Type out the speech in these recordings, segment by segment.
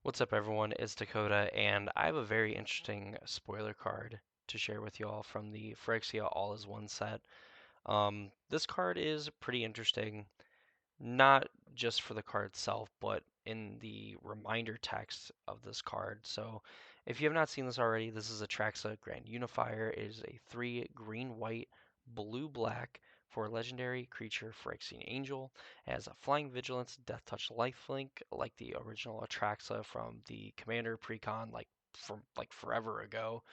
What's up, everyone? It's Dakota, and I have a very interesting spoiler card to share with you all from the Phyrexia All Is One set. This card is pretty interesting, not just for the card itself, but in the reminder text of this card. So, if you have not seen this already, this is Atraxa Grand Unifier. It is a 3 green, white, blue, black for a legendary creature Phyrexian Angel. It has a Flying Vigilance, Death Touch lifelink, like the original Atraxa from the Commander Precon, like from like forever ago.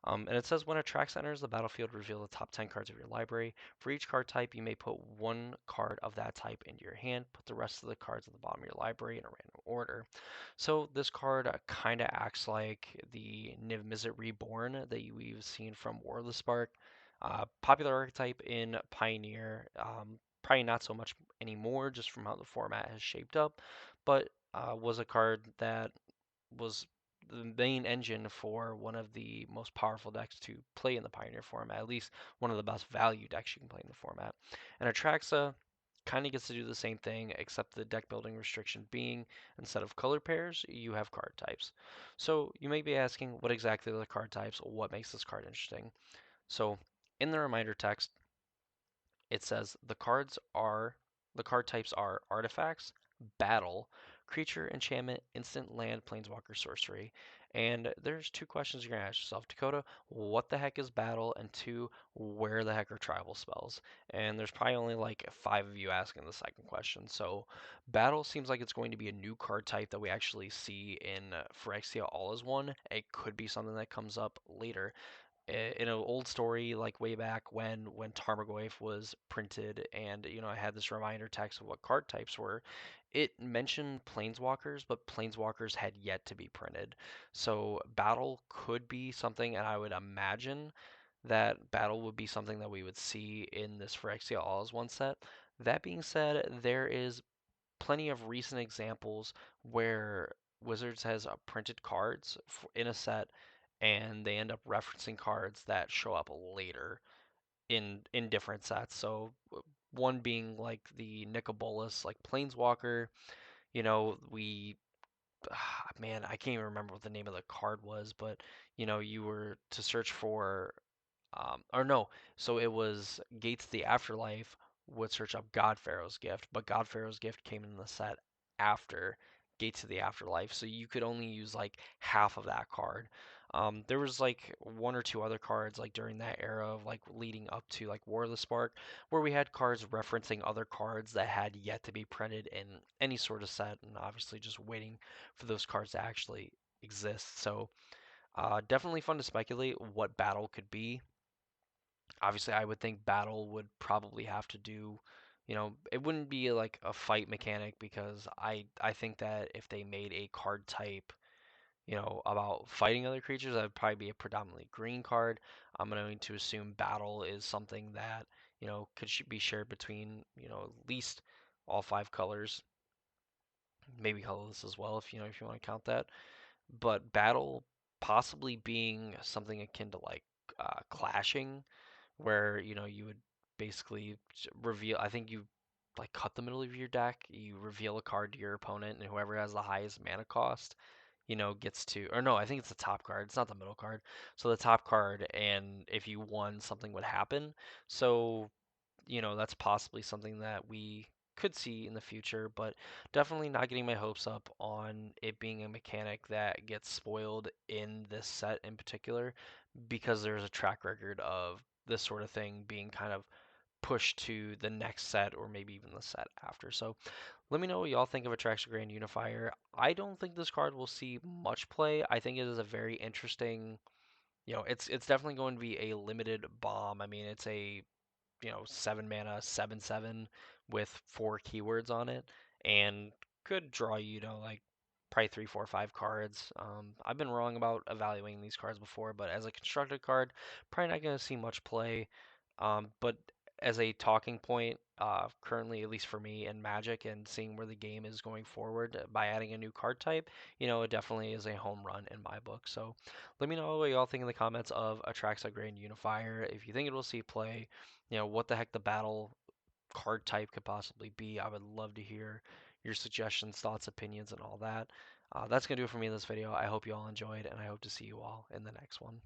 And it says when a Trax enters the battlefield, reveal the top 10 cards of your library. For each card type, you may put one card of that type into your hand. Put the rest of the cards at the bottom of your library in a random order. So this card kind of acts like the Niv Mizzet Reborn that we've seen from War of the Spark. Popular archetype in Pioneer. Probably not so much anymore, just from how the format has shaped up, but was a card that was the main engine for one of the most powerful decks to play in the Pioneer format, at least one of the best value decks you can play in the format. And Atraxa kind of gets to do the same thing, except the deck building restriction being instead of color pairs, you have card types. So you may be asking, what exactly are the card types? What makes this card interesting? So in the reminder text, it says the card types are artifacts, battle, creature, enchantment, instant land, planeswalker, sorcery. And there's two questions you're gonna ask yourself, Dakota. What the heck is battle? And two, where the heck are tribal spells? And there's probably only like five of you asking the second question. So battle seems like it's going to be a new card type that we actually see in Phyrexia All as One. It could be something that comes up later in an old story like way back when Tarmogoyf was printed, and I had this reminder text of what card types were. It mentioned planeswalkers, but planeswalkers had yet to be printed. So battle could be something, and I would imagine that battle would be something that we would see in this Phyrexia All as One set. That being said, there is plenty of recent examples where Wizards has printed cards in a set, and they end up referencing cards that show up later in different sets. So one being like the Nicobolus, like Planeswalker. We man, I can't even remember what the name of the card was, but you were to search for or no, so it was Gates of the Afterlife would search up God Pharaoh's Gift, but God Pharaoh's Gift came in the set after Gates of the Afterlife, so you could only use like half of that card. There was like one or two other cards like during that era of like leading up to like War of the Spark, where we had cards referencing other cards that had yet to be printed in any sort of set, and obviously just waiting for those cards to actually exist. So definitely fun to speculate what battle could be. Obviously, I would think battle would probably have to do, it wouldn't be like a fight mechanic because I think that if they made a card type, about fighting other creatures, that would probably be a predominantly green card. I'm going to assume battle is something that, could be shared between, at least all five colors, maybe colorless as well if you want to count that. But battle possibly being something akin to like clashing, where you would basically reveal. I think you like cut the middle of your deck. You reveal a card to your opponent, and whoever has the highest mana cost, gets to. Or no, I think it's the top card. It's not the middle card. So the top card, and if you won, something would happen. So that's possibly something that we could see in the future, but definitely not getting my hopes up on it being a mechanic that gets spoiled in this set in particular, because there's a track record of this sort of thing being kind of pushed to the next set or maybe even the set after. So let me know what y'all think of Atraxa Grand Unifier. I don't think this card will see much play. I think it is a very interesting, it's definitely going to be a limited bomb. I mean, it's a 7 mana, 7/7 with four keywords on it, and could draw like probably three, four, five cards. I've been wrong about evaluating these cards before, but as a constructed card, probably not going to see much play. But as a talking point, currently, at least for me in Magic and seeing where the game is going forward by adding a new card type, it definitely is a home run in my book. So let me know what y'all think in the comments of Atraxa Grand Unifier. If you think it will see play, what the heck the battle card type could possibly be. I would love to hear your suggestions, thoughts, opinions, and all that. That's going to do it for me in this video. I hope you all enjoyed, and I hope to see you all in the next one.